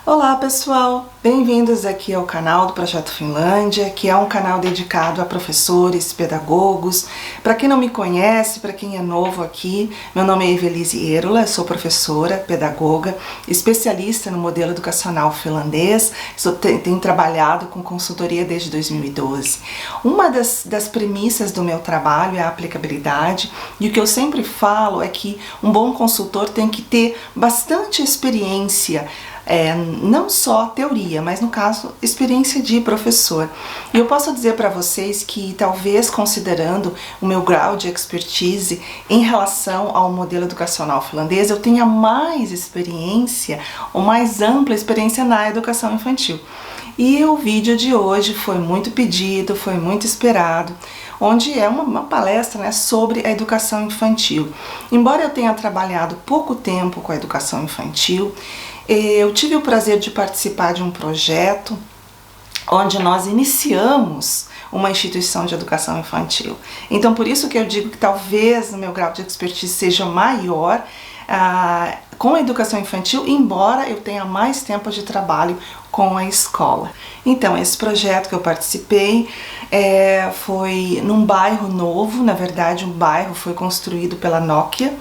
Olá pessoal, bem-vindos aqui ao canal do Projeto Finlândia, que é um canal dedicado a professores, pedagogos. Para quem não me conhece, para quem é novo aqui, meu nome é Evelise Eerola, sou professora, pedagoga, especialista no modelo educacional finlandês, tenho trabalhado com consultoria desde 2012. Uma das premissas do meu trabalho é a aplicabilidade, e o que eu sempre falo é que um bom consultor tem que ter bastante experiência, não só teoria, mas no caso, experiência de professor. E eu posso dizer para vocês que talvez considerando o meu grau de expertise em relação ao modelo educacional finlandês, eu tenha mais experiência, ou mais ampla experiência na educação infantil. E o vídeo de hoje foi muito pedido, foi muito esperado, onde é uma palestra, né, sobre a educação infantil. Embora eu tenha trabalhado pouco tempo com a educação infantil, eu tive o prazer de participar de um projeto onde nós iniciamos uma instituição de educação infantil. Então, por isso que eu digo que talvez o meu grau de expertise seja maior com a educação infantil, embora eu tenha mais tempo de trabalho com a escola. Então, esse projeto que eu participei foi num bairro novo, na verdade um bairro foi construído pela Nokia,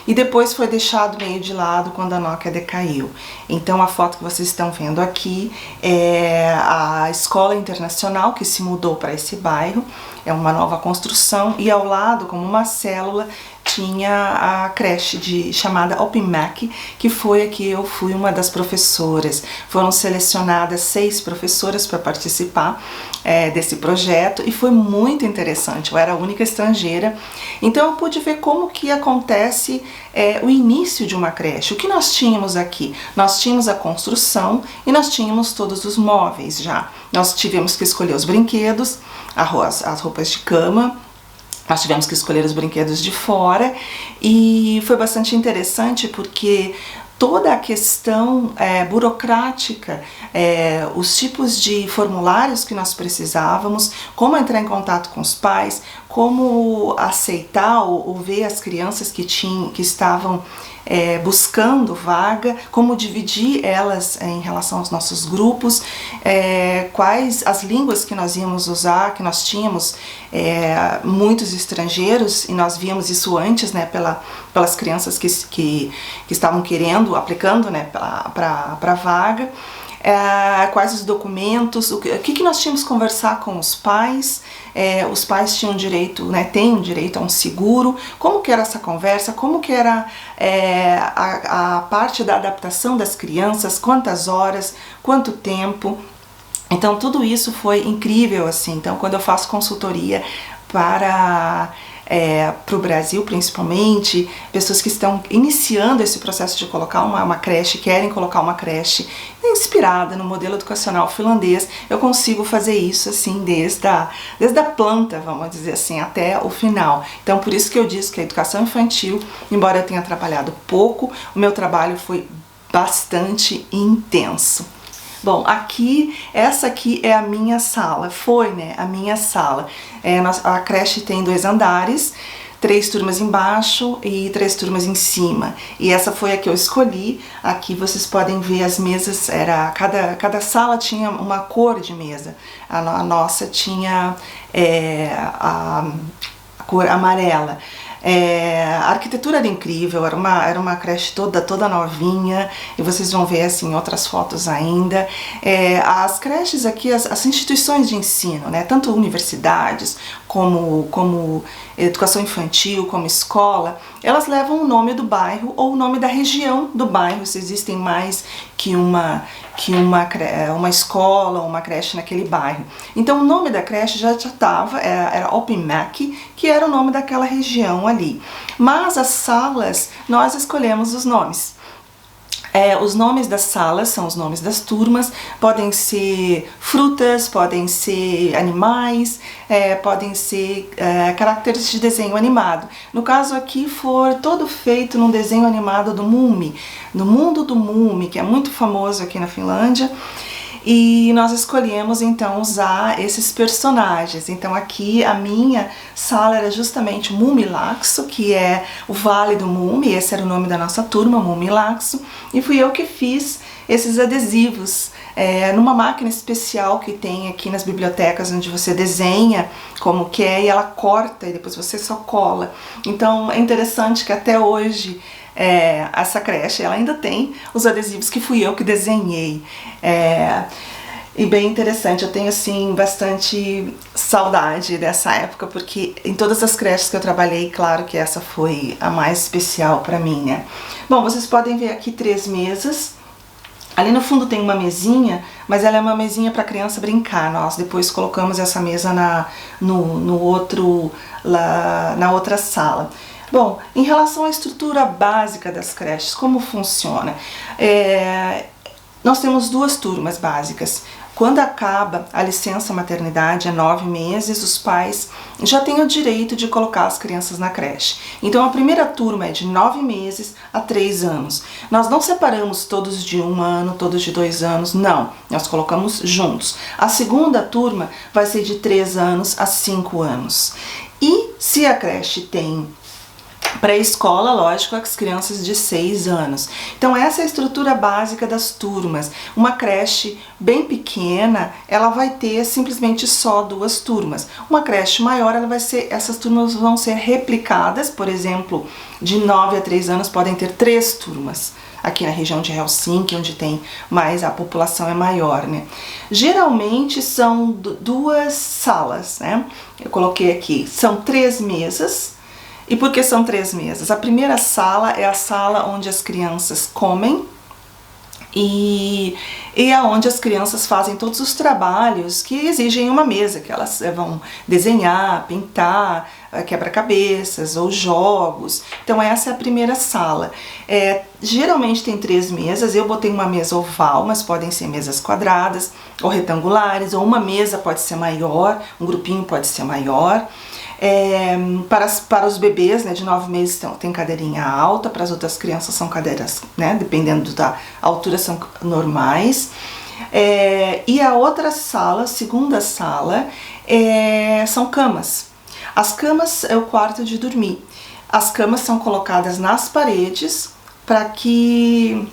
e depois foi deixado meio de lado quando a Nokia decaiu. Então a foto que vocês estão vendo aqui é a escola internacional que se mudou para esse bairro, é uma nova construção, e ao lado, como uma célula, tinha a creche chamada OpenMac, que foi aqui eu fui uma das professoras. Foram selecionadas 6 professoras para participar desse projeto, e foi muito interessante. Eu era a única estrangeira, então eu pude ver como que acontece o início de uma creche. O que nós tínhamos aqui? Nós tínhamos a construção e nós tínhamos todos os móveis já. Nós tivemos que escolher os brinquedos, as roupas de cama. Nós tivemos que escolher os brinquedos de fora, e foi bastante interessante porque toda a questão burocrática, os tipos de formulários que nós precisávamos, como entrar em contato com os pais, como aceitar ou ver as crianças que estavam buscando vaga, como dividir elas em relação aos nossos grupos, quais as línguas que nós íamos usar, que nós tínhamos muitos estrangeiros, e nós víamos isso antes, né, pelas crianças que estavam querendo, aplicando, né, para a vaga. Quais os documentos, o que nós tínhamos que conversar com os pais. Os pais tinham direito, né, têm direito a um seguro. Como que era essa conversa, como que era a parte da adaptação das crianças, quantas horas, quanto tempo. Então tudo isso foi incrível, assim. Então quando eu faço consultoria para o Brasil, principalmente, pessoas que estão iniciando esse processo de colocar uma creche, querem colocar uma creche inspirada no modelo educacional finlandês, eu consigo fazer isso assim desde a planta, vamos dizer assim, até o final. Então por isso que eu disse que a educação infantil, embora eu tenha trabalhado pouco, o meu trabalho foi bastante intenso. Bom, essa aqui é a minha sala, a minha sala. A creche tem 2 andares, 3 turmas embaixo e 3 turmas em cima. E essa foi a que eu escolhi. Aqui vocês podem ver as mesas, cada sala tinha uma cor de mesa. A nossa tinha a cor amarela. A arquitetura era incrível, era uma creche toda novinha, e vocês vão ver assim outras fotos ainda. As creches aqui, as instituições de ensino, né, tanto universidades como educação infantil, como escola, elas levam o nome do bairro ou o nome da região do bairro, se existem mais que uma escola ou uma creche naquele bairro. Então o nome da creche já estava, era OpenMac, que era o nome daquela região ali. Mas as salas, nós escolhemos os nomes. Os nomes das salas são os nomes das turmas, podem ser frutas, podem ser animais, podem ser caracteres de desenho animado. No caso aqui foi todo feito num desenho animado do Muumi, no mundo do Muumi, que é muito famoso aqui na Finlândia. e nós escolhemos então usar esses personagens. Então aqui a minha sala era justamente Mumilaxo, que é o Vale do Mumi, esse era o nome da nossa turma, Mumilaxo, e fui eu que fiz esses adesivos numa máquina especial que tem aqui nas bibliotecas, onde você desenha como que é e ela corta e depois você só cola. Então é interessante que até hoje essa creche ela ainda tem os adesivos que fui eu que desenhei. E bem interessante, eu tenho assim bastante saudade dessa época, porque em todas as creches que eu trabalhei, claro que essa foi a mais especial para mim, né? Bom, vocês podem ver aqui 3 mesas. Ali no fundo tem uma mesinha, mas ela é uma mesinha para criança brincar. Nós depois colocamos essa mesa na outra sala. Bom, em relação à estrutura básica das creches, como funciona? Nós temos 2 turmas básicas. Quando acaba a licença maternidade, é 9 meses, os pais já têm o direito de colocar as crianças na creche. Então a primeira turma é de 9 meses a 3 anos. Nós não separamos todos de 1 ano, todos de 2 anos, não. Nós colocamos juntos. A segunda turma vai ser de 3 anos a 5 anos. E se a creche tem pré-escola, lógico, as crianças de 6 anos. Então essa é a estrutura básica das turmas. Uma creche bem pequena, ela vai ter simplesmente só 2 turmas. Uma creche maior, essas turmas vão ser replicadas, por exemplo, de 9 a 3 anos podem ter 3 turmas. Aqui na região de Helsinki, onde tem mais, a população é maior, né? Geralmente são 2 salas, né? Eu coloquei aqui, são 3 mesas. E por que são 3 mesas? A primeira sala é a sala onde as crianças comem e é onde as crianças fazem todos os trabalhos que exigem uma mesa, que elas vão desenhar, pintar, quebra-cabeças ou jogos. Então essa é a primeira sala. Geralmente tem 3 mesas, eu botei uma mesa oval, mas podem ser mesas quadradas ou retangulares, ou uma mesa pode ser maior, um grupinho pode ser maior. Para os bebês, né, de 9 meses tem cadeirinha alta, para as outras crianças são cadeiras, né, dependendo da altura, são normais. E a outra sala, segunda sala, são camas. As camas é o quarto de dormir. As camas são colocadas nas paredes para que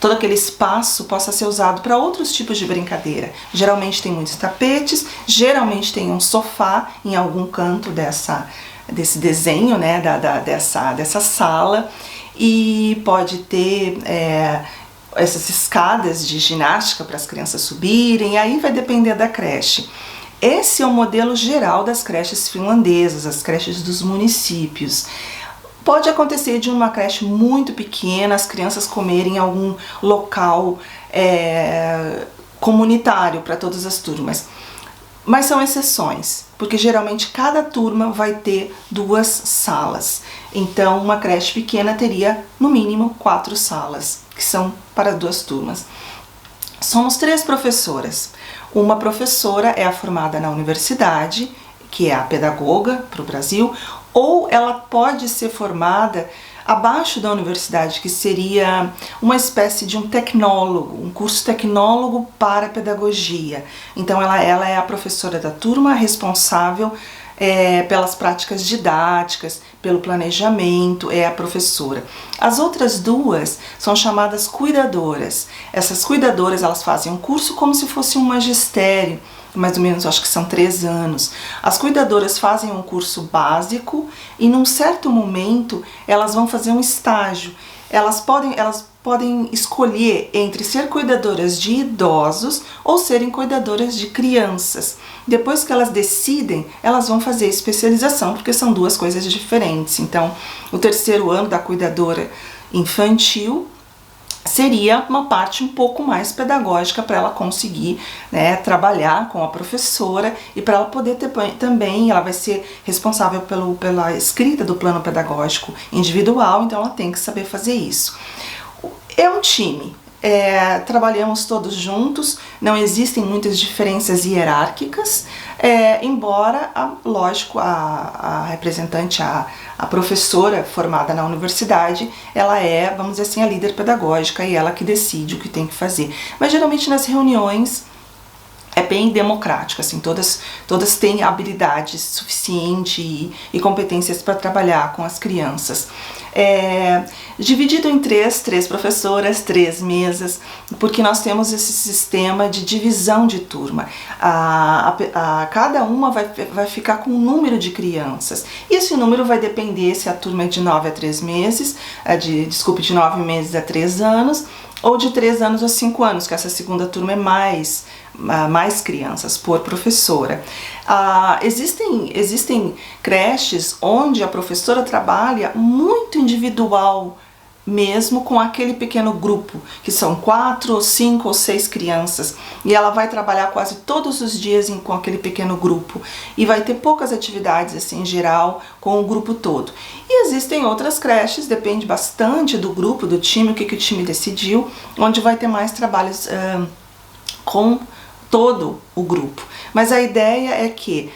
todo aquele espaço possa ser usado para outros tipos de brincadeira. Geralmente tem muitos tapetes, geralmente tem um sofá em algum canto desse desenho, né, dessa sala, e pode ter essas escadas de ginástica para as crianças subirem, e aí vai depender da creche. Esse é o modelo geral das creches finlandesas, as creches dos municípios. Pode acontecer de uma creche muito pequena, as crianças comerem em algum local comunitário para todas as turmas. Mas são exceções, porque geralmente cada turma vai ter 2 salas. Então uma creche pequena teria no mínimo 4 salas, que são para 2 turmas. Somos 3 professoras. Uma professora é a formada na universidade, que é a pedagoga para o Brasil, ou ela pode ser formada abaixo da universidade, que seria uma espécie de um tecnólogo, um curso tecnólogo para pedagogia. Então ela é a professora da turma, responsável pelas práticas didáticas, pelo planejamento, é a professora. As outras 2 são chamadas cuidadoras. Essas cuidadoras, elas fazem um curso como se fosse um magistério, mais ou menos, acho que são 3 anos. As cuidadoras fazem um curso básico e num certo momento elas vão fazer um estágio. Elas podem escolher entre ser cuidadoras de idosos ou serem cuidadoras de crianças. Depois que elas decidem, elas vão fazer especialização, porque são 2 coisas diferentes. Então, o 3º ano da cuidadora infantil seria uma parte um pouco mais pedagógica para ela conseguir, né, trabalhar com a professora e para ela poder ter também, ela vai ser responsável pela escrita do plano pedagógico individual, então ela tem que saber fazer isso. É um time, trabalhamos todos juntos, não existem muitas diferenças hierárquicas, embora, lógico, a representante, a professora formada na universidade, ela é, vamos dizer assim, a líder pedagógica e ela que decide o que tem que fazer. Mas geralmente nas reuniões é bem democrático, assim, todas têm habilidades suficientes e competências para trabalhar com as crianças. Dividido em três professoras, 3 mesas, porque nós temos esse sistema de divisão de turma. Cada uma vai ficar com um número de crianças. E esse número vai depender se a turma é de 9 a 3 meses, de 9 meses a 3 anos, ou de 3 anos a 5 anos, que essa segunda turma é mais crianças por professora. Existem creches onde a professora trabalha muito individual, mesmo com aquele pequeno grupo, que são 4, 5 ou 6 crianças, e ela vai trabalhar quase todos os dias com aquele pequeno grupo, e vai ter poucas atividades assim em geral com o grupo todo. E existem outras creches, depende bastante do grupo, do time, o que o time decidiu, onde vai ter mais trabalhos com todo o grupo. Mas a ideia é que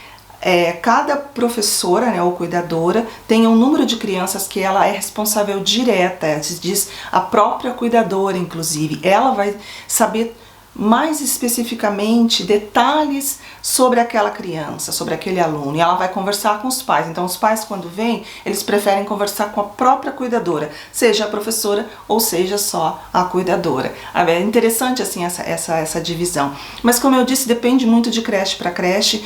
cada professora, né, ou cuidadora tenha um número de crianças que ela é responsável direta, se diz a própria cuidadora, inclusive. Ela vai saber mais especificamente detalhes sobre aquela criança, sobre aquele aluno, e ela vai conversar com os pais. Então os pais, quando vêm, eles preferem conversar com a própria cuidadora, seja a professora ou seja só a cuidadora. É interessante assim essa divisão, mas como eu disse, depende muito de creche para creche.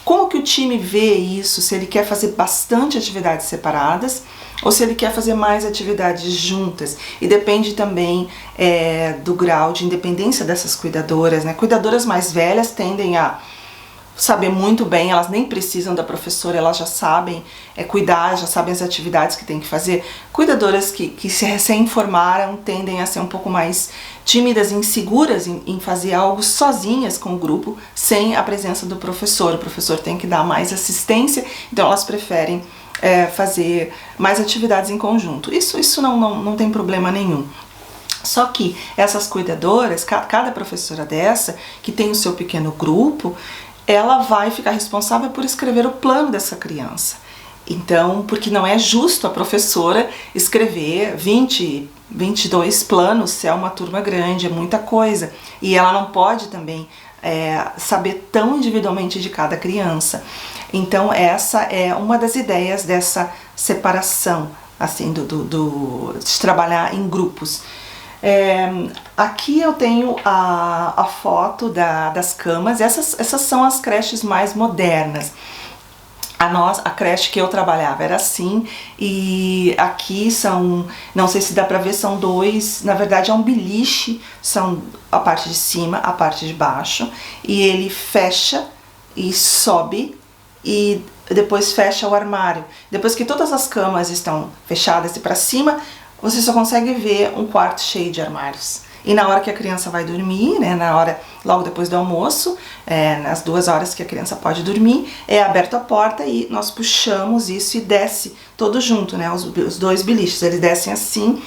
Como que o time vê isso, se ele quer fazer bastante atividades separadas ou se ele quer fazer mais atividades juntas, e depende também do grau de independência dessas cuidadoras, né? Cuidadoras mais velhas tendem a saber muito bem, elas nem precisam da professora, elas já sabem cuidar, já sabem as atividades que tem que fazer. Cuidadoras que se recém-formaram tendem a ser um pouco mais tímidas e inseguras em fazer algo sozinhas com o grupo, sem a presença do professor. O professor tem que dar mais assistência, então elas preferem fazer mais atividades em conjunto. Isso não tem problema nenhum. Só que essas cuidadoras, cada professora dessa, que tem o seu pequeno grupo, ela vai ficar responsável por escrever o plano dessa criança. Então, porque não é justo a professora escrever 22 planos, se é uma turma grande, é muita coisa. E ela não pode também saber tão individualmente de cada criança. Então, essa é uma das ideias dessa separação, assim, de trabalhar em grupos. Aqui eu tenho a foto das camas. Essas são as creches mais modernas. A creche que eu trabalhava era assim, e aqui são, não sei se dá pra ver, são 2, na verdade é um beliche, são a parte de cima, a parte de baixo, e ele fecha e sobe e depois fecha o armário. Depois que todas as camas estão fechadas e pra cima, você só consegue ver um quarto cheio de armários. E na hora que a criança vai dormir, né, logo depois do almoço, nas 2 horas que a criança pode dormir, é aberta a porta e nós puxamos isso e desce todo junto, né, os 2 biliches, eles descem assim.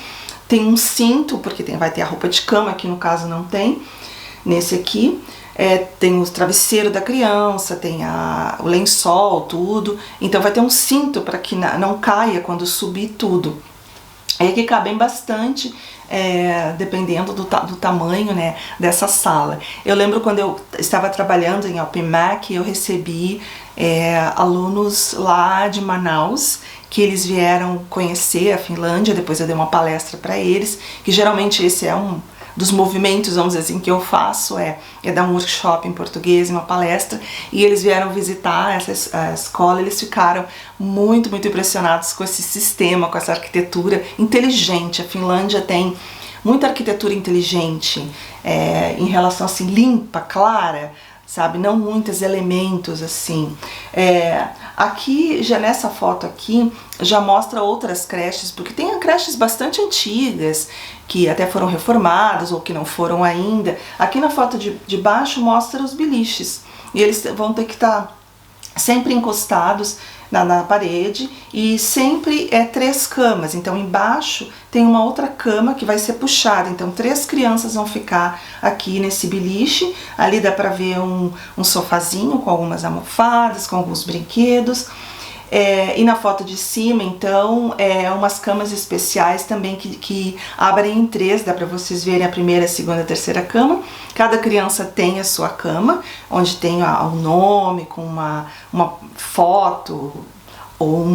Tem um cinto, porque vai ter a roupa de cama, aqui no caso não tem, nesse aqui. Tem o travesseiro da criança, tem o lençol, tudo. Então vai ter um cinto para que não caia quando subir tudo. Aí que cabem bastante, dependendo do tamanho, né, dessa sala. Eu lembro quando eu estava trabalhando em Alpimac, eu recebi alunos lá de Manaus, que eles vieram conhecer a Finlândia. Depois eu dei uma palestra para eles, que geralmente esse é um dos movimentos, vamos dizer assim, que eu faço, dar um workshop em português, uma palestra, e eles vieram visitar a escola. Eles ficaram muito, muito impressionados com esse sistema, com essa arquitetura inteligente. A Finlândia tem muita arquitetura inteligente, em relação assim, limpa, clara, sabe, não muitos elementos assim. Aqui, já nessa foto aqui, já mostra outras creches, porque tem creches bastante antigas, que até foram reformadas ou que não foram ainda. Aqui na foto de baixo mostra os biliches, e eles vão ter que estar sempre encostados na parede, e sempre é 3 camas. Então embaixo tem uma outra cama que vai ser puxada, então 3 crianças vão ficar aqui nesse beliche. Ali dá para ver um sofazinho com algumas almofadas, com alguns brinquedos. E na foto de cima, então, umas camas especiais também que abrem em 3, dá para vocês verem a primeira, a segunda e a terceira cama. Cada criança tem a sua cama, onde tem o nome, com uma foto, ou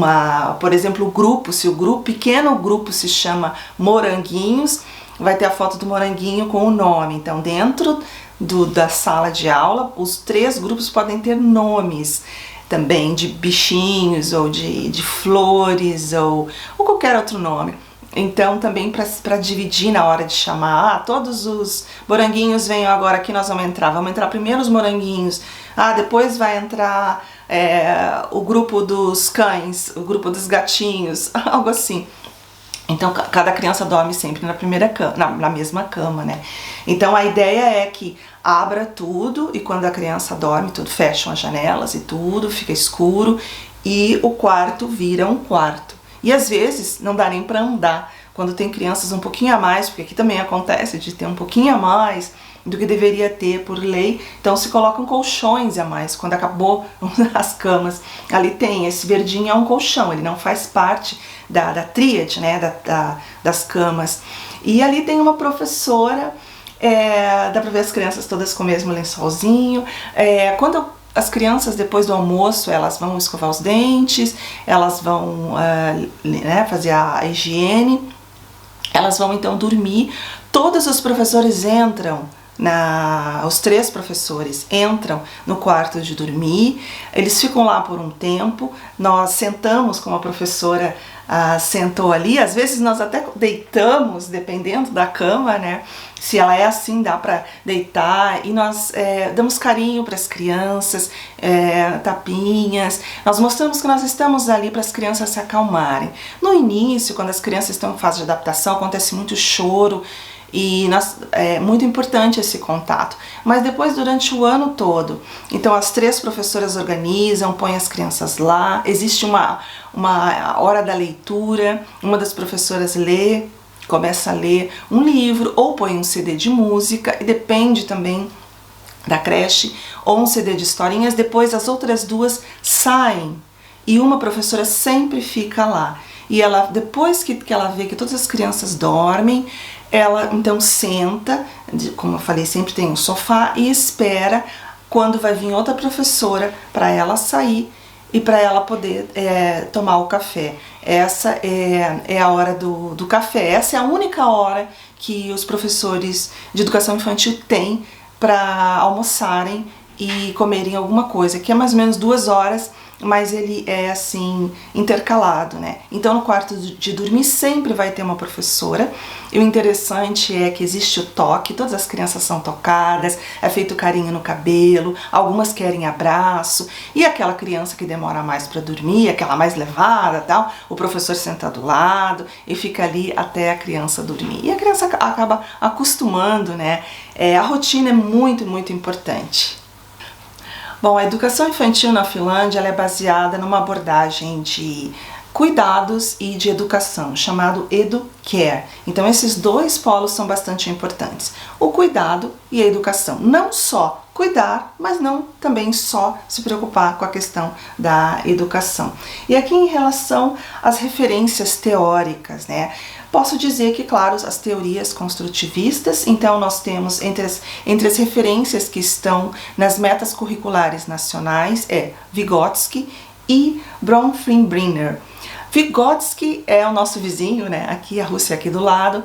por exemplo, o grupo, se o pequeno grupo se chama Moranguinhos, vai ter a foto do moranguinho com o nome. Então, dentro da sala de aula, os 3 grupos podem ter nomes também de bichinhos, ou de flores, ou qualquer outro nome. Então também para dividir na hora de chamar, todos os moranguinhos venham agora, aqui nós vamos entrar primeiro os moranguinhos, depois vai entrar o grupo dos cães, o grupo dos gatinhos, algo assim. Então cada criança dorme sempre na primeira cama, na mesma cama, né? Então a ideia é que abra tudo, e quando a criança dorme, tudo, fecham as janelas e tudo, fica escuro, e o quarto vira um quarto. E às vezes não dá nem para andar, quando tem crianças um pouquinho a mais, porque aqui também acontece de ter um pouquinho a mais do que deveria ter por lei, então se colocam colchões a mais, quando acabou as camas. Ali tem, esse verdinho é um colchão, ele não faz parte da tríade, né, das camas. E ali tem uma professora, dá pra ver as crianças todas com o mesmo lençolzinho. Quando as crianças, depois do almoço, elas vão escovar os dentes, elas vão fazer a higiene, elas vão então dormir. Todos os professores entram, os 3 professores entram no quarto de dormir, eles ficam lá por um tempo, nós sentamos como a professora sentou ali, às vezes nós até deitamos, dependendo da cama, né? Se ela é assim, dá para deitar, e nós damos carinho para as crianças, tapinhas, nós mostramos que nós estamos ali para as crianças se acalmarem. No início, quando as crianças estão em fase de adaptação, acontece muito choro, e é muito importante esse contato, mas depois durante o ano todo, então as 3 professoras organizam, põem as crianças lá, existe uma hora da leitura, uma das professoras começa a ler um livro, ou põe um CD de música, e depende também da creche, ou um CD de historinhas. Depois as outras 2 saem, e uma professora sempre fica lá, e ela, depois que ela vê que todas as crianças dormem, ela então senta, como eu falei, sempre tem um sofá, e espera quando vai vir outra professora para ela sair e para ela poder tomar o café. Essa é a hora do café. Essa é a única hora que os professores de educação infantil têm para almoçarem e comerem alguma coisa, que é mais ou menos 2 horas, mas ele é assim intercalado, né? Então no quarto de dormir sempre vai ter uma professora, e o interessante é que existe o toque, todas as crianças são tocadas, é feito carinho no cabelo, algumas querem abraço, e aquela criança que demora mais para dormir, aquela mais levada, tal, o professor senta do lado e fica ali até a criança dormir. E a criança acaba acostumando, né? A rotina é muito, muito importante. Bom, a educação infantil na Finlândia ela é baseada numa abordagem de cuidados e de educação, chamado EduCare. Então esses 2 polos são bastante importantes, o cuidado e a educação. Não só cuidar, mas não também só se preocupar com a questão da educação. E aqui em relação às referências teóricas, né? Posso dizer que, claro, as teorias construtivistas, então nós temos entre as referências que estão nas metas curriculares nacionais, Vygotsky e Bronfenbrenner. Vygotsky é o nosso vizinho, né? Aqui a Rússia aqui do lado.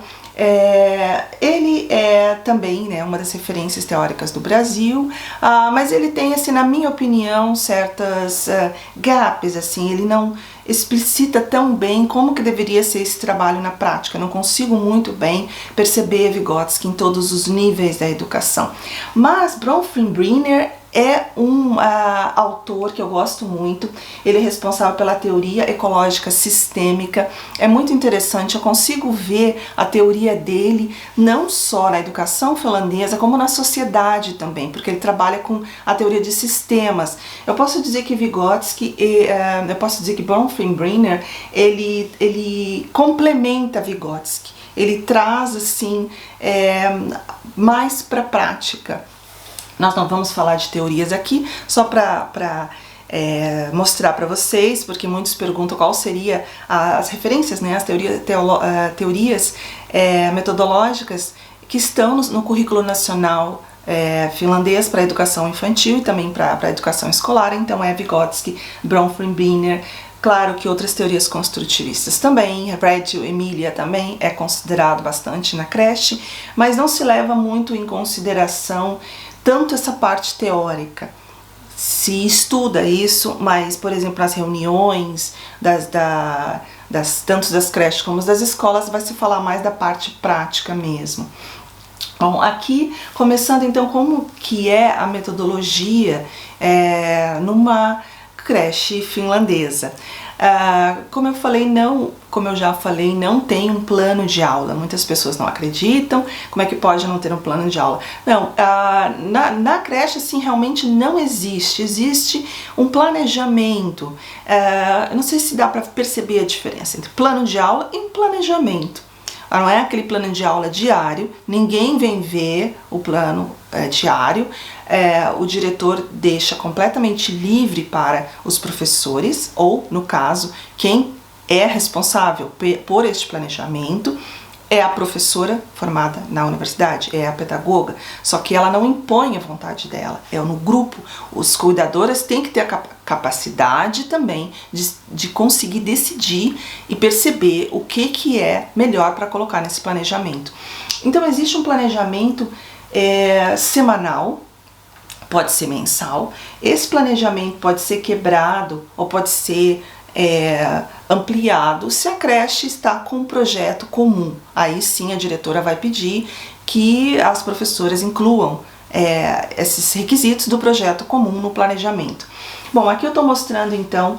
Ele é também, né, uma das referências teóricas do Brasil, mas ele tem, assim, na minha opinião, certas gaps, assim, ele não explicita tão bem como que deveria ser esse trabalho na prática. Eu não consigo muito bem perceber Vygotsky em todos os níveis da educação. Mas Bronfenbrenner é um autor que eu gosto muito. Ele é responsável pela teoria ecológica sistêmica. É muito interessante, eu consigo ver a teoria dele não só na educação finlandesa, como na sociedade também, porque ele trabalha com a teoria de sistemas. Eu posso dizer que Vygotsky, eu posso dizer que Bronfenbrenner, ele complementa Vygotsky. Ele traz assim mais para a prática. Nós não vamos falar de teorias aqui, só para mostrar para vocês, porque muitos perguntam qual seria as referências, né, as teorias metodológicas que estão no currículo nacional finlandês para a educação infantil e também para a educação escolar. Então é Vygotsky, Bronfenbrenner. Claro que outras teorias construtivistas também, Reggio Emilia também é considerado bastante na creche, mas não se leva muito em consideração tanto essa parte teórica. Se estuda isso, mas, por exemplo, nas reuniões tanto das creches como das escolas, vai se falar mais da parte prática mesmo. Bom, aqui, começando então como que é a metodologia numa creche finlandesa. Como eu já falei, não tem um plano de aula. Muitas pessoas não acreditam. Como é que pode não ter um plano de aula? Não, na creche assim realmente não existe. Existe um planejamento. Eu não sei se dá para perceber a diferença entre plano de aula e um planejamento. Não é aquele plano de aula diário, ninguém vem ver o plano diário, o diretor deixa completamente livre para os professores, ou, no caso, quem é responsável por este planejamento é a professora formada na universidade, é a pedagoga, só que ela não impõe a vontade dela, é no grupo. Os cuidadores têm que ter a capacidade também de conseguir decidir e perceber o que é melhor para colocar nesse planejamento. Então existe um planejamento semanal, pode ser mensal. Esse planejamento pode ser quebrado ou pode ser ampliado se a creche está com um projeto comum. Aí sim a diretora vai pedir que as professoras incluam esses requisitos do projeto comum no planejamento. Bom, aqui eu estou mostrando então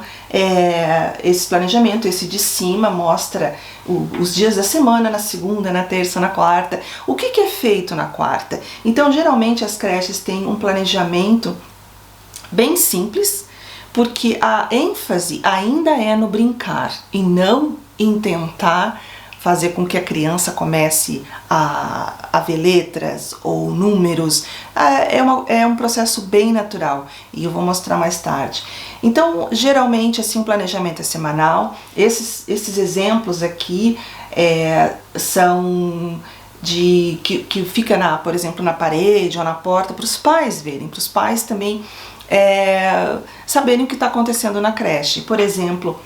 esse planejamento. Esse de cima mostra os dias da semana, na segunda, na terça, na quarta. O que é feito na quarta? Então geralmente as creches têm um planejamento bem simples, porque a ênfase ainda é no brincar e não em tentar fazer com que a criança comece a ver letras ou números. É um processo bem natural e eu vou mostrar mais tarde. Então, geralmente, assim, o planejamento é semanal. Esses exemplos aqui são que fica, por exemplo, na parede ou na porta para os pais verem, para os pais também saberem o que está acontecendo na creche. Por exemplo,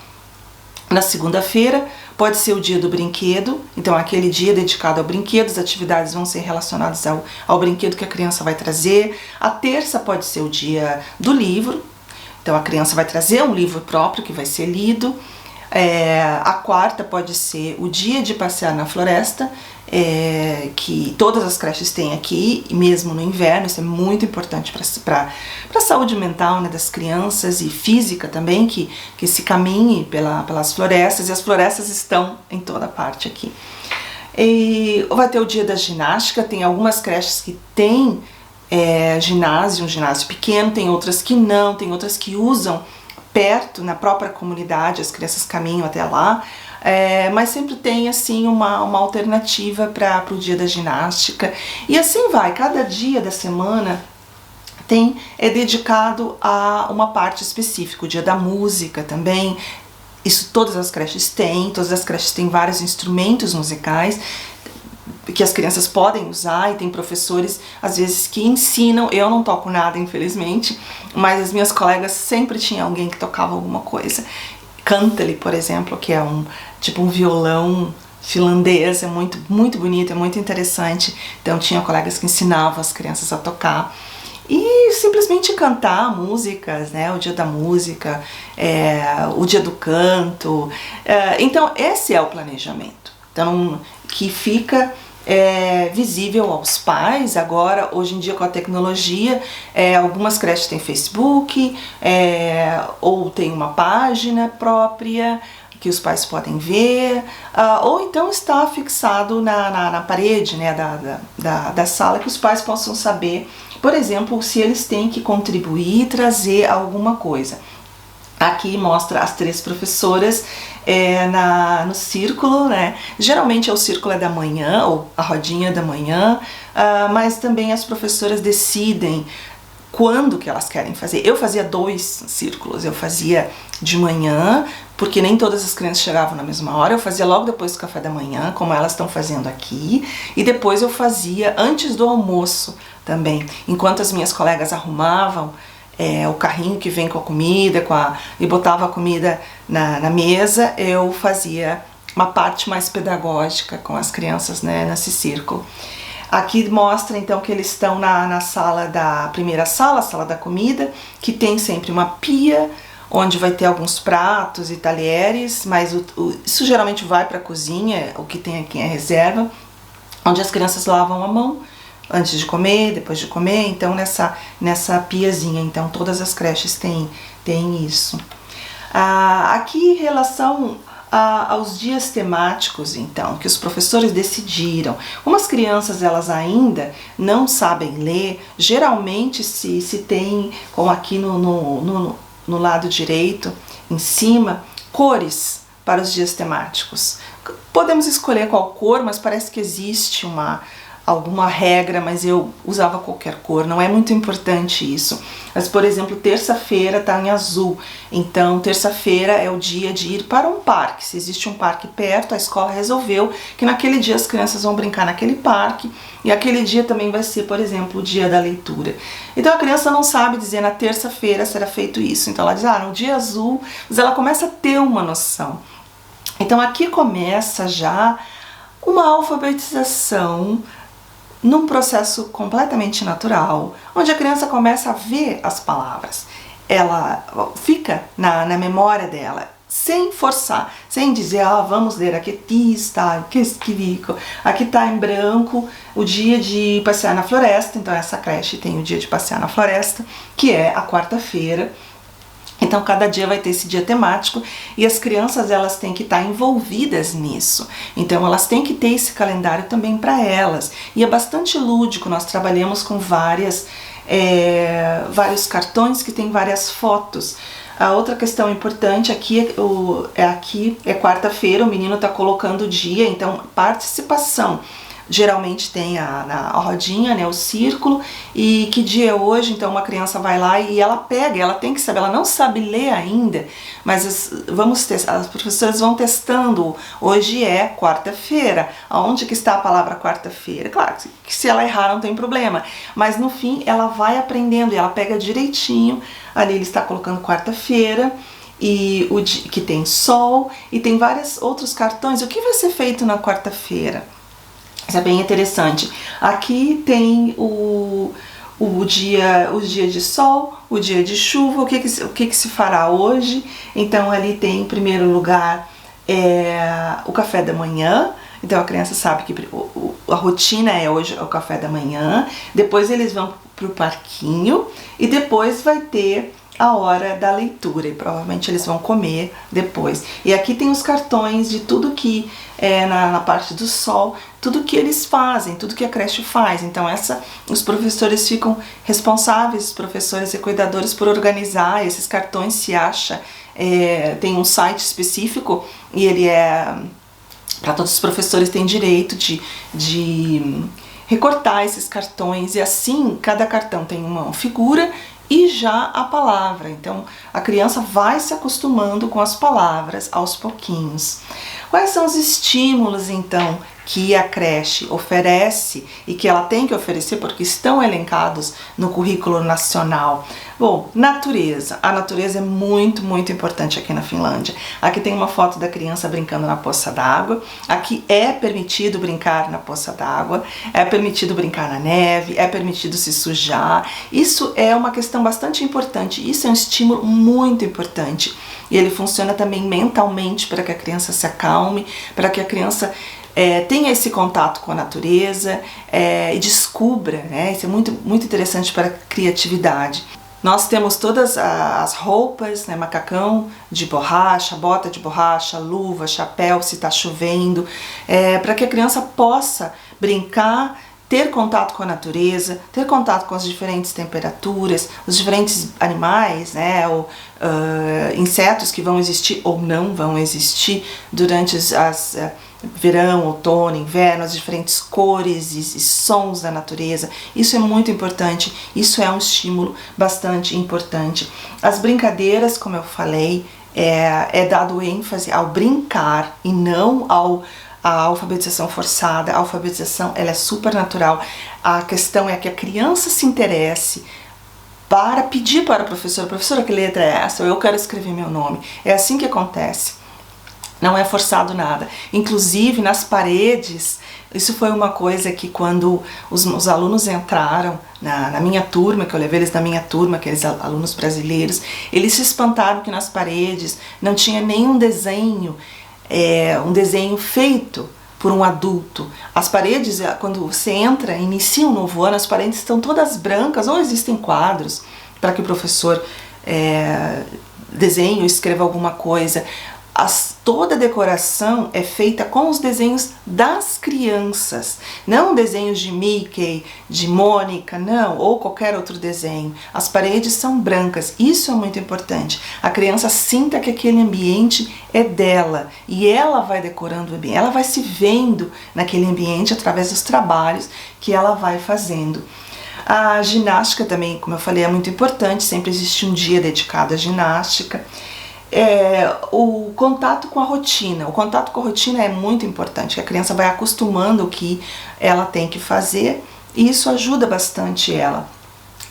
na segunda-feira pode ser o dia do brinquedo, então aquele dia dedicado ao brinquedo, as atividades vão ser relacionadas ao brinquedo que a criança vai trazer. A terça pode ser o dia do livro, então a criança vai trazer um livro próprio que vai ser lido. A quarta pode ser o dia de passear na floresta, que todas as creches têm aqui, mesmo no inverno. Isso é muito importante para a saúde mental, né, das crianças, e física também, que se caminhe pelas florestas, e as florestas estão em toda parte aqui. E vai ter o dia da ginástica. Tem algumas creches que têm ginásio, um ginásio pequeno, tem outras que não, tem outras que usam perto, na própria comunidade, as crianças caminham até lá, mas sempre tem assim uma alternativa para o dia da ginástica. E assim vai, cada dia da semana é dedicado a uma parte específica. O dia da música também, isso todas as creches têm vários instrumentos musicais que as crianças podem usar, e tem professores às vezes que ensinam. Eu não toco nada, infelizmente, mas as minhas colegas sempre tinha alguém que tocava alguma coisa. Kantele, por exemplo, que é tipo um violão finlandês, é muito, muito bonito, é muito interessante. Então tinha colegas que ensinavam as crianças a tocar e simplesmente cantar músicas, né? O dia da música, o dia do canto. Então esse é o planejamento, então, que fica visível aos pais. Agora, hoje em dia, com a tecnologia, algumas creches têm Facebook, ou tem uma página própria que os pais podem ver, ou então está fixado na parede, né, da sala, que os pais possam saber, por exemplo, se eles têm que contribuir e trazer alguma coisa. Aqui mostra as 3 professoras no círculo, né? Geralmente o círculo é da manhã, ou a rodinha da manhã, mas também as professoras decidem quando que elas querem fazer. Eu fazia 2 círculos, eu fazia de manhã, porque nem todas as crianças chegavam na mesma hora, eu fazia logo depois do café da manhã, como elas estão fazendo aqui, e depois eu fazia antes do almoço também, enquanto as minhas colegas arrumavam o carrinho que vem com a comida, e botava a comida na mesa, eu fazia uma parte mais pedagógica com as crianças, né, nesse círculo. Aqui mostra então que eles estão na sala da primeira sala, a sala da comida, que tem sempre uma pia, onde vai ter alguns pratos e talheres, mas isso geralmente vai para a cozinha, o que tem aqui é reserva, onde as crianças lavam a mão antes de comer, depois de comer, então nessa piazinha. Então todas as creches têm isso. Aqui em relação aos dias temáticos, então, que os professores decidiram. Como as crianças elas ainda não sabem ler, geralmente se tem, como aqui no lado direito, em cima, cores para os dias temáticos. Podemos escolher qual cor, mas parece que existe alguma regra, mas eu usava qualquer cor, não é muito importante isso. Mas, por exemplo, terça-feira está em azul, então terça-feira é o dia de ir para um parque. Se existe um parque perto, a escola resolveu que naquele dia as crianças vão brincar naquele parque, e aquele dia também vai ser, por exemplo, o dia da leitura. Então a criança não sabe dizer na terça-feira será feito isso, então ela diz, no dia azul, mas ela começa a ter uma noção. Então aqui começa já uma alfabetização num processo completamente natural, onde a criança começa a ver as palavras. Ela fica na memória dela, sem forçar, sem dizer, vamos ler, aqui está, que esquivico, aqui está em branco o dia de passear na floresta. Então essa creche tem o dia de passear na floresta, que é a quarta-feira. Então cada dia vai ter esse dia temático e as crianças elas têm que estar envolvidas nisso. Então elas têm que ter esse calendário também para elas. E é bastante lúdico, nós trabalhamos com vários cartões que tem várias fotos. A outra questão importante aqui é quarta-feira, o menino está colocando o dia, então participação. Geralmente tem a rodinha, né, o círculo, e que dia é hoje, então uma criança vai lá e ela pega, ela tem que saber, ela não sabe ler ainda, mas as professoras vão testando, hoje é quarta-feira, aonde que está a palavra quarta-feira? Claro que se ela errar não tem problema, mas no fim ela vai aprendendo e ela pega direitinho, ali ele está colocando quarta-feira, e que tem sol, e tem vários outros cartões, o que vai ser feito na quarta-feira? Isso é bem interessante. Aqui tem o dia de sol, o dia de chuva, o que se fará hoje. Então ali tem em primeiro lugar o café da manhã. Então a criança sabe que a rotina é hoje o café da manhã. Depois eles vão para o parquinho e depois vai ter a hora da leitura e provavelmente eles vão comer depois. E aqui tem os cartões de tudo que na parte do sol, tudo que eles fazem, tudo que a creche faz. Então os professores ficam responsáveis, os professores e cuidadores, por organizar esses cartões. Se acha, tem um site específico e ele para todos os professores, tem direito de recortar esses cartões, e assim cada cartão tem uma figura e já a palavra. Então a criança vai se acostumando com as palavras aos pouquinhos. Quais são os estímulos então que a creche oferece e que ela tem que oferecer porque estão elencados no currículo nacional? Bom, natureza. A natureza é muito, muito importante aqui na Finlândia. Aqui tem uma foto da criança brincando na poça d'água. Aqui é permitido brincar na poça d'água, é permitido brincar na neve, é permitido se sujar. Isso é uma questão bastante importante, isso é um estímulo muito importante. E ele funciona também mentalmente para que a criança se acalme, para que a criança Tenha esse contato com a natureza e descubra, né? Isso é muito, muito interessante para a criatividade. Nós temos todas as roupas, né, macacão de borracha, bota de borracha, luva, chapéu se está chovendo, para que a criança possa brincar, ter contato com a natureza, ter contato com as diferentes temperaturas, os diferentes animais, né, ou insetos que vão existir ou não vão existir durante as verão, outono, inverno, as diferentes cores e sons da natureza. Isso é muito importante, isso é um estímulo bastante importante. As brincadeiras, como eu falei, é dado ênfase ao brincar e não a alfabetização forçada. A alfabetização, ela é super natural. A questão é que a criança se interesse para pedir para a professora, que letra é essa? Ou eu quero escrever meu nome. É assim que acontece. Não é forçado nada. Inclusive nas paredes, isso foi uma coisa que quando os alunos entraram na minha turma, que eu levei eles na minha turma, aqueles alunos brasileiros, eles se espantaram que nas paredes não tinha nenhum desenho, um desenho feito por um adulto. As paredes, quando você entra, inicia um novo ano, as paredes estão todas brancas, ou existem quadros para que o professor desenhe ou escreva alguma coisa. Toda a decoração é feita com os desenhos das crianças, não desenhos de Mickey, de Mônica, não, ou qualquer outro desenho. As paredes são brancas, isso é muito importante. A criança sinta que aquele ambiente é dela e ela vai decorando o ambiente, ela vai se vendo naquele ambiente através dos trabalhos que ela vai fazendo. A ginástica também, como eu falei, é muito importante, sempre existe um dia dedicado à ginástica. O contato com a rotina. O contato com a rotina é muito importante, que a criança vai acostumando o que ela tem que fazer e isso ajuda bastante ela.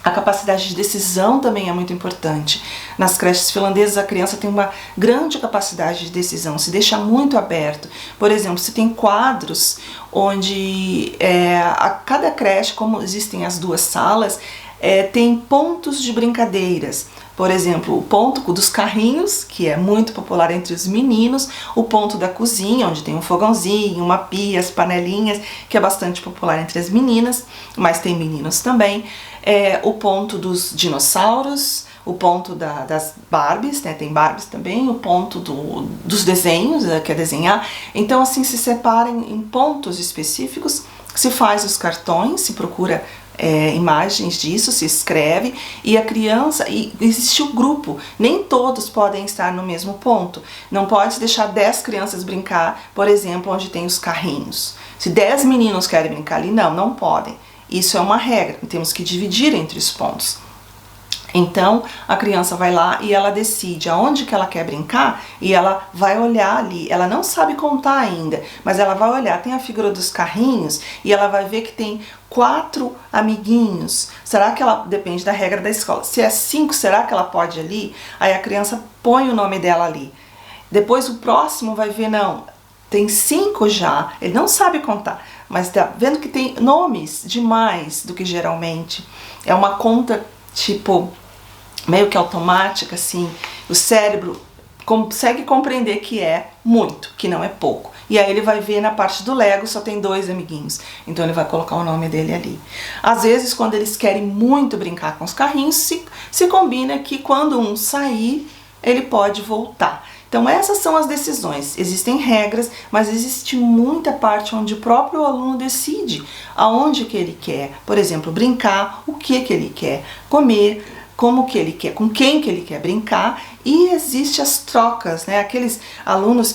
A capacidade de decisão também é muito importante. Nas creches finlandesas a criança tem uma grande capacidade de decisão, se deixa muito aberto. Por exemplo, se tem quadros onde a cada creche, como existem as duas salas, tem pontos de brincadeiras. Por exemplo, o ponto dos carrinhos, que é muito popular entre os meninos, o ponto da cozinha, onde tem um fogãozinho, uma pia, as panelinhas, que é bastante popular entre as meninas, mas tem meninos também. O ponto dos dinossauros, o ponto das Barbies, né? Tem Barbies também, o ponto dos desenhos, que é desenhar. Então, assim, se separa em pontos específicos, se faz os cartões, se procura imagens disso, se escreve, e a criança, e existe o grupo, nem todos podem estar no mesmo ponto, não pode deixar 10 crianças brincar, por exemplo, onde tem os carrinhos. Se 10 meninos querem brincar ali, não podem, isso é uma regra, temos que dividir entre os pontos. Então a criança vai lá e ela decide aonde que ela quer brincar e ela vai olhar ali, ela não sabe contar ainda, mas ela vai olhar, tem a figura dos carrinhos e ela vai ver que tem 4 amiguinhos. Será que ela, depende da regra da escola, se é 5, será que ela pode ir ali? Aí a criança põe o nome dela ali. Depois o próximo vai ver, não, tem 5 já, ele não sabe contar, mas tá vendo que tem nomes demais do que geralmente. É uma conta tipo meio que automática, assim, o cérebro consegue compreender que é muito, que não é pouco. E aí ele vai ver na parte do Lego só tem 2 amiguinhos, então ele vai colocar o nome dele ali. Às vezes, quando eles querem muito brincar com os carrinhos, se combina que quando um sair, ele pode voltar. Então essas são as decisões, existem regras, mas existe muita parte onde o próprio aluno decide aonde que ele quer, por exemplo, brincar, o que ele quer, comer, como que ele quer, com quem que ele quer brincar, e existe as trocas, né? Aqueles alunos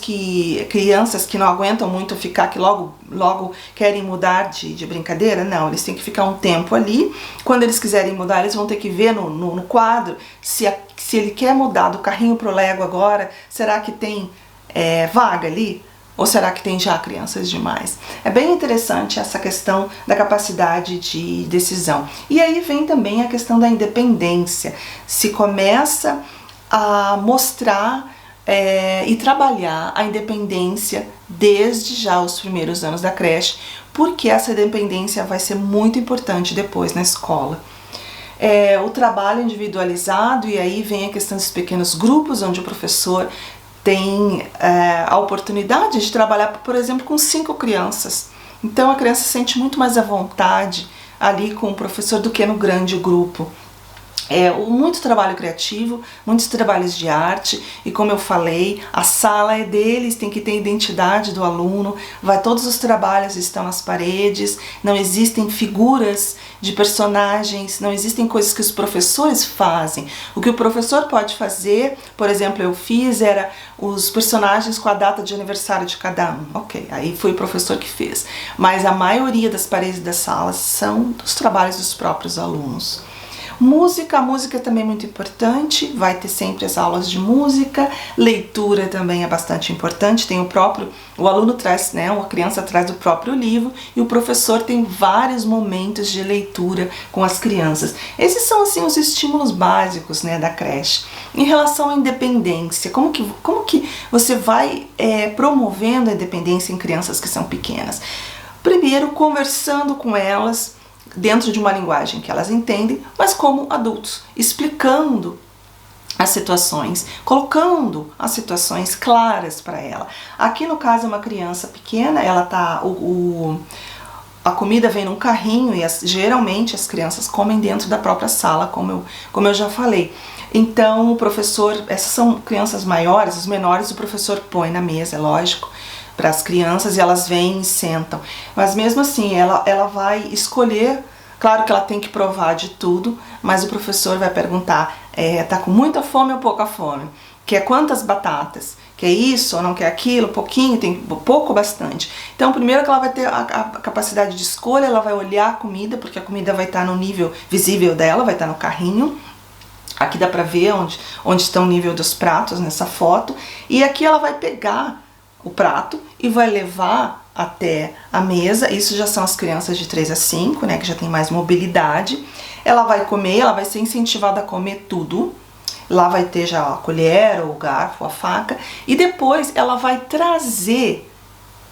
crianças que não aguentam muito ficar, que logo querem mudar de brincadeira, não, eles têm que ficar um tempo ali, quando eles quiserem mudar, eles vão ter que ver no quadro se ele quer mudar do carrinho pro Lego agora, será que tem vaga ali? Ou será que tem já crianças demais? É bem interessante essa questão da capacidade de decisão. E aí vem também a questão da independência. Se começa a mostrar e trabalhar a independência desde já os primeiros anos da creche, porque essa independência vai ser muito importante depois na escola. O trabalho individualizado, e aí vem a questão dos pequenos grupos, onde o professor tem a oportunidade de trabalhar, por exemplo, com 5 crianças. Então a criança se sente muito mais à vontade ali com o professor do que no grande grupo. Muito trabalho criativo, muitos trabalhos de arte, e como eu falei, a sala é deles, tem que ter a identidade do aluno, todos os trabalhos estão nas paredes, não existem figuras de personagens, não existem coisas que os professores fazem. O que o professor pode fazer, por exemplo, eu fiz, era os personagens com a data de aniversário de cada um. Ok, aí foi o professor que fez. Mas a maioria das paredes das salas são dos trabalhos dos próprios alunos. Música, a música também é muito importante, vai ter sempre as aulas de música, leitura também é bastante importante, tem o aluno traz, a criança traz o próprio livro e o professor tem vários momentos de leitura com as crianças. Esses são assim os estímulos básicos, da creche. Em relação à independência, como que você vai promovendo a independência em crianças que são pequenas? Primeiro, conversando com elas, dentro de uma linguagem que elas entendem, mas como adultos, explicando as situações, colocando as situações claras para ela. Aqui no caso é uma criança pequena, a comida vem num carrinho e geralmente as crianças comem dentro da própria sala, como eu já falei. Então o professor, essas são crianças maiores, os menores o professor põe na mesa, é lógico, para as crianças, e elas vêm e sentam. Mas mesmo assim, ela vai escolher, claro que ela tem que provar de tudo, mas o professor vai perguntar, tá com muita fome ou pouca fome? Quer quantas batatas? Quer isso ou não quer aquilo? Pouquinho, tem pouco ou bastante? Então, primeiro que ela vai ter a capacidade de escolha, ela vai olhar a comida, porque a comida vai estar no nível visível dela, vai estar no carrinho. Aqui dá pra ver onde está o nível dos pratos nessa foto. E aqui ela vai pegar o prato e vai levar até a mesa. Isso já são as crianças de 3 a 5, que já tem mais mobilidade. Ela vai comer, ela vai ser incentivada a comer tudo. Lá vai ter já a colher, o garfo, a faca. E depois ela vai trazer,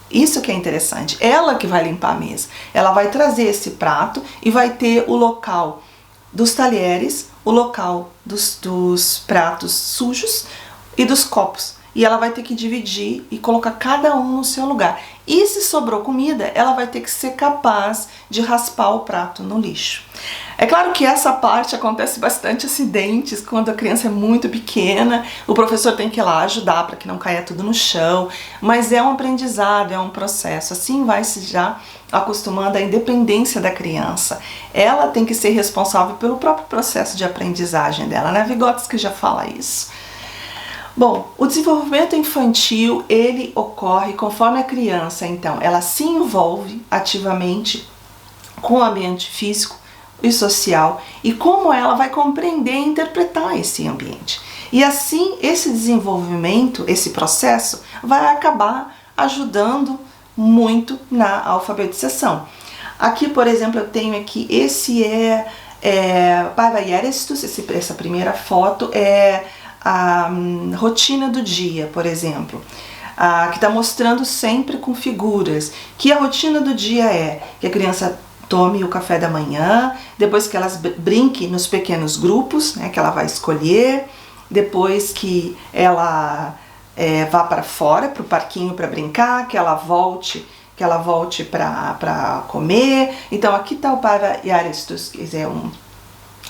isso que é interessante, ela que vai limpar a mesa. Ela vai trazer esse prato e vai ter o local dos talheres, o local dos pratos sujos e dos copos. E ela vai ter que dividir e colocar cada um no seu lugar. E se sobrou comida, ela vai ter que ser capaz de raspar o prato no lixo. É claro que essa parte acontece bastante acidentes quando a criança é muito pequena, o professor tem que ir lá ajudar para que não caia tudo no chão, mas é um aprendizado, é um processo. Assim vai se já acostumando à independência da criança. Ela tem que ser responsável pelo próprio processo de aprendizagem dela, Vygotsky já fala isso. Bom, o desenvolvimento infantil, ele ocorre conforme a criança, então, ela se envolve ativamente com o ambiente físico e social e como ela vai compreender e interpretar esse ambiente. E assim, esse desenvolvimento, esse processo, vai acabar ajudando muito na alfabetização. Aqui, por exemplo, eu tenho aqui, esse Päiväjärjestys, essa primeira foto é a rotina do dia, por exemplo, que está mostrando sempre com figuras, que a rotina do dia é que a criança tome o café da manhã, depois que elas brinquem nos pequenos grupos, que ela vai escolher, depois que ela vá para fora, para o parquinho para brincar, que ela volte para comer. Então aqui está o Päiväjärjestys, quer dizer,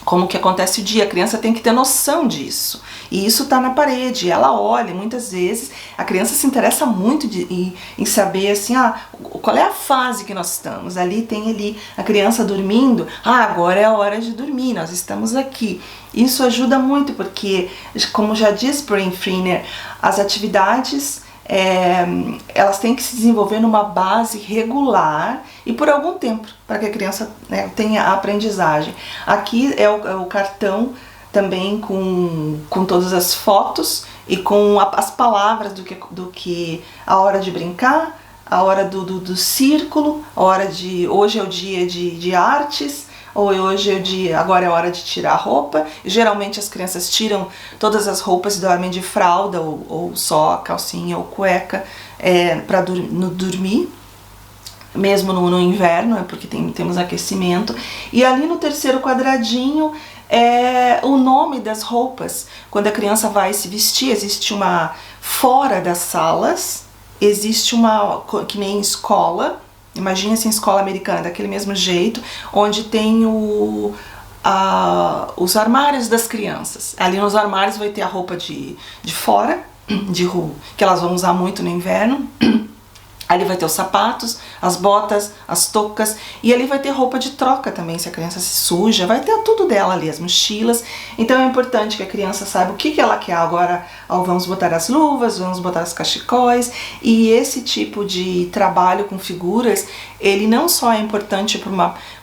como que acontece o dia, a criança tem que ter noção disso. E isso está na parede, ela olha, muitas vezes a criança se interessa muito em saber assim, qual é a fase que nós estamos. Ali tem a criança dormindo, agora é a hora de dormir, nós estamos aqui. Isso ajuda muito porque, como já diz Brinfriner, as atividades elas têm que se desenvolver numa base regular e por algum tempo, para que a criança tenha a aprendizagem. Aqui é o cartão também com todas as fotos e com as palavras do que a hora de brincar, a hora do círculo, a hora de hoje é o dia de artes, ou hoje é o dia, agora é a hora de tirar a roupa. Geralmente as crianças tiram todas as roupas e dormem de fralda ou só calcinha ou cueca para dormir, mesmo no inverno, porque temos aquecimento. E ali no terceiro quadradinho é o nome das roupas. Quando a criança vai se vestir, existe uma Fora das salas existe que nem escola, imagina assim, escola americana, daquele mesmo jeito, onde tem os armários das crianças. Ali nos armários vai ter a roupa de fora, de rua, que elas vão usar muito no inverno. Ali vai ter os sapatos, as botas, as toucas, e ali vai ter roupa de troca também, se a criança se suja, vai ter tudo dela ali, as mochilas. Então é importante que a criança saiba o que ela quer. Agora vamos botar as luvas, vamos botar os cachecóis, e esse tipo de trabalho com figuras, ele não só é importante para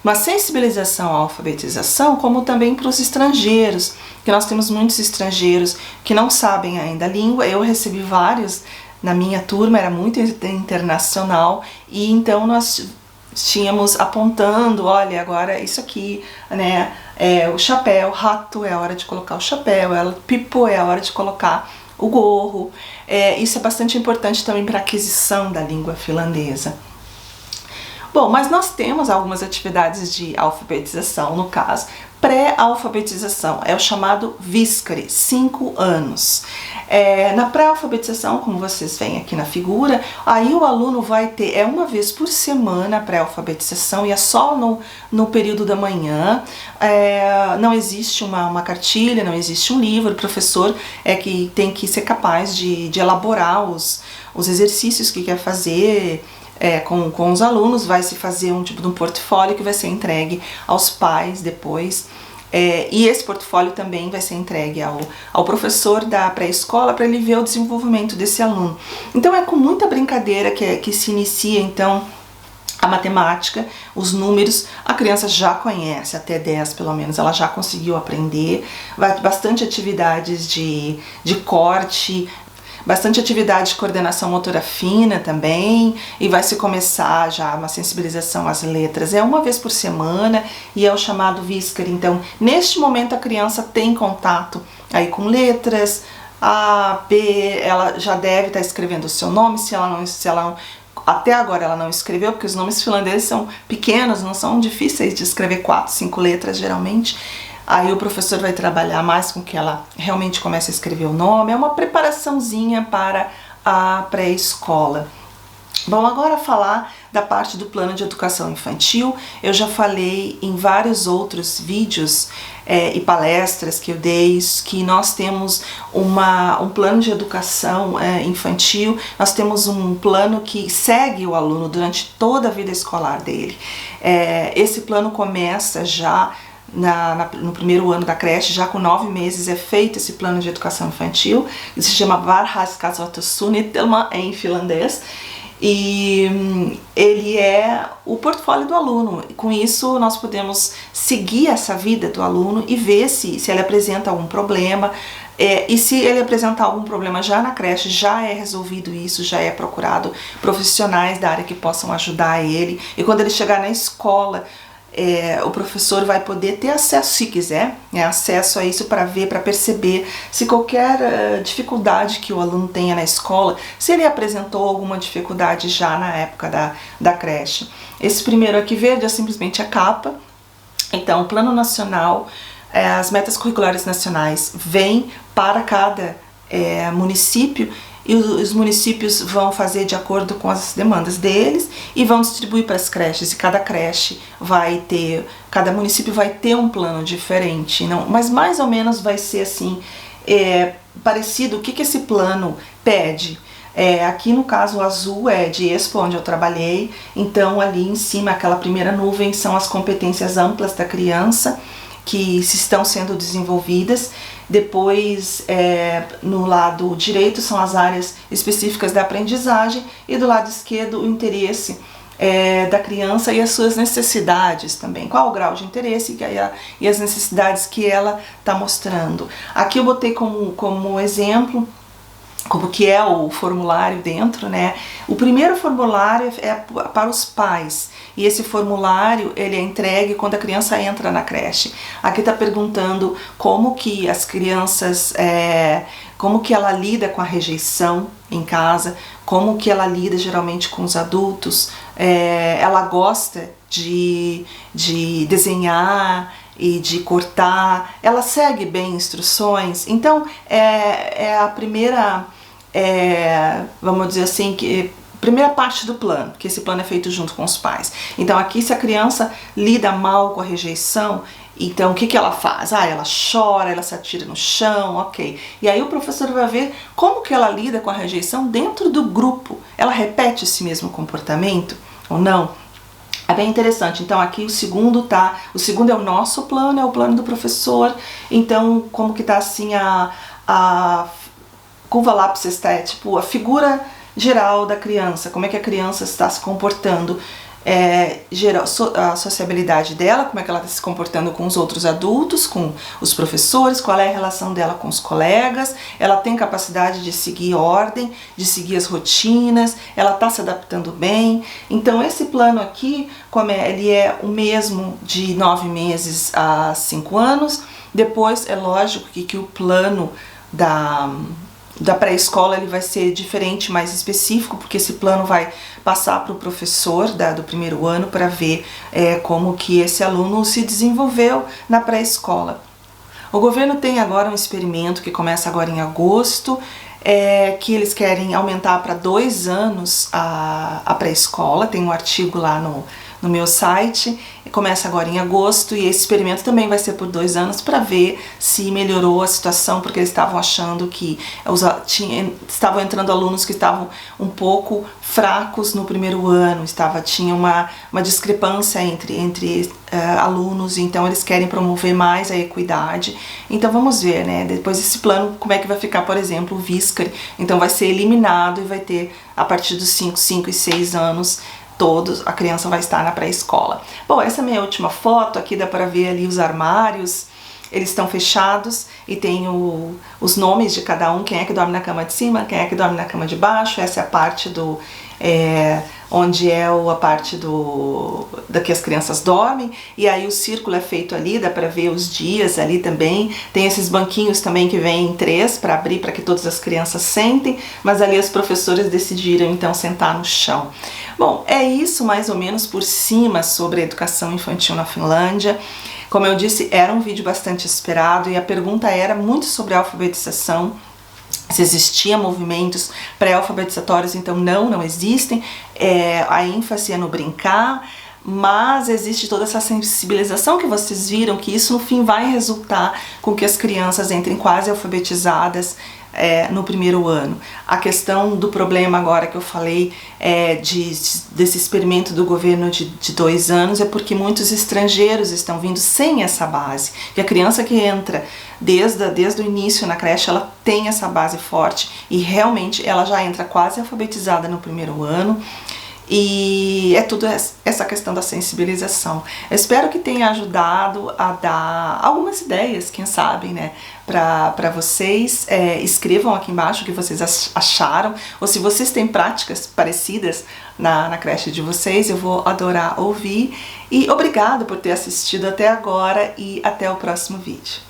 uma sensibilização à alfabetização, como também para os estrangeiros, que nós temos muitos estrangeiros que não sabem ainda a língua. Eu recebi vários na minha turma, era muito internacional, e então nós tínhamos apontando, olha, agora isso aqui, né, o chapéu, rato, é a hora de colocar o chapéu, pipo, é a hora de colocar o gorro. Isso é bastante importante também para a aquisição da língua finlandesa. Bom, mas nós temos algumas atividades de alfabetização, no caso, pré-alfabetização, é o chamado Viskari, 5 anos. Na pré-alfabetização, como vocês veem aqui na figura, aí o aluno vai ter, uma vez por semana a pré-alfabetização, e é só no período da manhã. Não existe uma cartilha, não existe um livro, o professor é que tem que ser capaz de elaborar os exercícios que quer fazer. Com os alunos, vai se fazer um tipo de um portfólio que vai ser entregue aos pais depois, e esse portfólio também vai ser entregue ao professor da pré-escola para ele ver o desenvolvimento desse aluno. Então é com muita brincadeira que se inicia então a matemática, os números. A criança já conhece, até 10 pelo menos, ela já conseguiu aprender. Vai ter bastante atividades de corte, bastante atividade de coordenação motora fina também, e vai se começar já uma sensibilização às letras. É uma vez por semana e é o chamado Viskari. Então, neste momento a criança tem contato aí com letras, A, B, ela já deve estar escrevendo o seu nome, se ela não até agora ela não escreveu, porque os nomes finlandeses são pequenos, não são difíceis de escrever, 4, 5 letras geralmente. Aí o professor vai trabalhar mais com que ela realmente comece a escrever o nome. É uma preparaçãozinha para a pré-escola. Bom, agora falar da parte do plano de educação infantil. Eu já falei em vários outros vídeos e palestras que eu dei, que nós temos um plano de educação infantil. Nós temos um plano que segue o aluno durante toda a vida escolar dele. Esse plano começa já no primeiro ano da creche, já com 9 meses é feito esse plano de educação infantil, que se chama Varhaiskasvatussuunnitelma em finlandês, e ele é o portfólio do aluno. Com isso nós podemos seguir essa vida do aluno e ver se ele apresenta algum problema, e se ele apresentar algum problema já na creche, já é resolvido isso, já é procurado profissionais da área que possam ajudar ele, e quando ele chegar na escola, o professor vai poder ter acesso, se quiser, acesso a isso para ver, para perceber se qualquer dificuldade que o aluno tenha na escola, se ele apresentou alguma dificuldade já na época da creche. Esse primeiro aqui verde é simplesmente a capa. Então, o Plano Nacional, as metas curriculares nacionais vêm para cada município, e os municípios vão fazer de acordo com as demandas deles e vão distribuir para as creches, e cada município vai ter um plano diferente, não, mas mais ou menos vai ser assim, parecido. O que esse plano pede? Aqui no caso o azul é de Expo, onde eu trabalhei, então ali em cima, aquela primeira nuvem, são as competências amplas da criança que estão sendo desenvolvidas. Depois, no lado direito, são as áreas específicas da aprendizagem, e do lado esquerdo, o interesse da criança e as suas necessidades também. Qual o grau de interesse e as necessidades que ela está mostrando. Aqui eu botei como exemplo como que é o formulário dentro, né? O primeiro formulário é para os pais, e esse formulário ele é entregue quando a criança entra na creche. Aqui está perguntando como que as crianças, como que ela lida com a rejeição em casa, como que ela lida geralmente com os adultos, ela gosta de desenhar e de cortar, ela segue bem instruções. Então é a primeira vamos dizer assim, que primeira parte do plano, que esse plano é feito junto com os pais. Então aqui, se a criança lida mal com a rejeição, então o que ela faz? Ela chora, ela se atira no chão, ok. E aí o professor vai ver como que ela lida com a rejeição dentro do grupo. Ela repete esse mesmo comportamento ou não? É bem interessante. Então aqui o segundo é o nosso plano, é o plano do professor. Então como que tá assim a curva lápis está, tipo, a figura geral da criança, como é que a criança está se comportando, a sociabilidade dela, como é que ela está se comportando com os outros adultos, com os professores, qual é a relação dela com os colegas, ela tem capacidade de seguir ordem, de seguir as rotinas, ela está se adaptando bem. Então esse plano aqui, ele é o mesmo de 9 meses a 5 anos, depois é lógico que o plano da pré-escola ele vai ser diferente, mais específico, porque esse plano vai passar para o professor do primeiro ano para ver como que esse aluno se desenvolveu na pré-escola. O governo tem agora um experimento que começa agora em agosto, que eles querem aumentar para 2 anos a pré-escola. Tem um artigo lá no meu site, começa agora em agosto, e esse experimento também vai ser por 2 anos para ver se melhorou a situação, porque eles estavam achando que estavam entrando alunos que estavam um pouco fracos no primeiro ano, tinha uma discrepância entre alunos, então eles querem promover mais a equidade. Então vamos ver, né, depois desse plano, como é que vai ficar, por exemplo, o Viscari. Então vai ser eliminado e vai ter, a partir dos 5 e 6 anos, a criança vai estar na pré-escola. Bom, essa é a minha última foto. Aqui dá para ver ali os armários, eles estão fechados e tem os nomes de cada um, quem é que dorme na cama de cima, quem é que dorme na cama de baixo. Essa é a parte onde a parte da que as crianças dormem, e aí o círculo é feito ali, dá para ver os dias ali também. Tem esses banquinhos também que vêm em 3 para abrir para que todas as crianças sentem, mas ali as professoras decidiram então sentar no chão. Bom, é isso mais ou menos por cima sobre a educação infantil na Finlândia. Como eu disse, era um vídeo bastante esperado e a pergunta era muito sobre a alfabetização, se existiam movimentos pré-alfabetizatórios. Então não existem. A ênfase é no brincar, mas existe toda essa sensibilização que vocês viram, que isso no fim vai resultar com que as crianças entrem quase alfabetizadas no primeiro ano. A questão do problema agora que eu falei desse experimento do governo de 2 anos é porque muitos estrangeiros estão vindo sem essa base, e a criança que entra desde o início na creche, ela tem essa base forte e realmente ela já entra quase alfabetizada no primeiro ano. E é tudo essa questão da sensibilização. Eu espero que tenha ajudado a dar algumas ideias, quem sabe, né, para vocês. Escrevam aqui embaixo o que vocês acharam, ou se vocês têm práticas parecidas na creche de vocês, eu vou adorar ouvir. E obrigado por ter assistido até agora e até o próximo vídeo.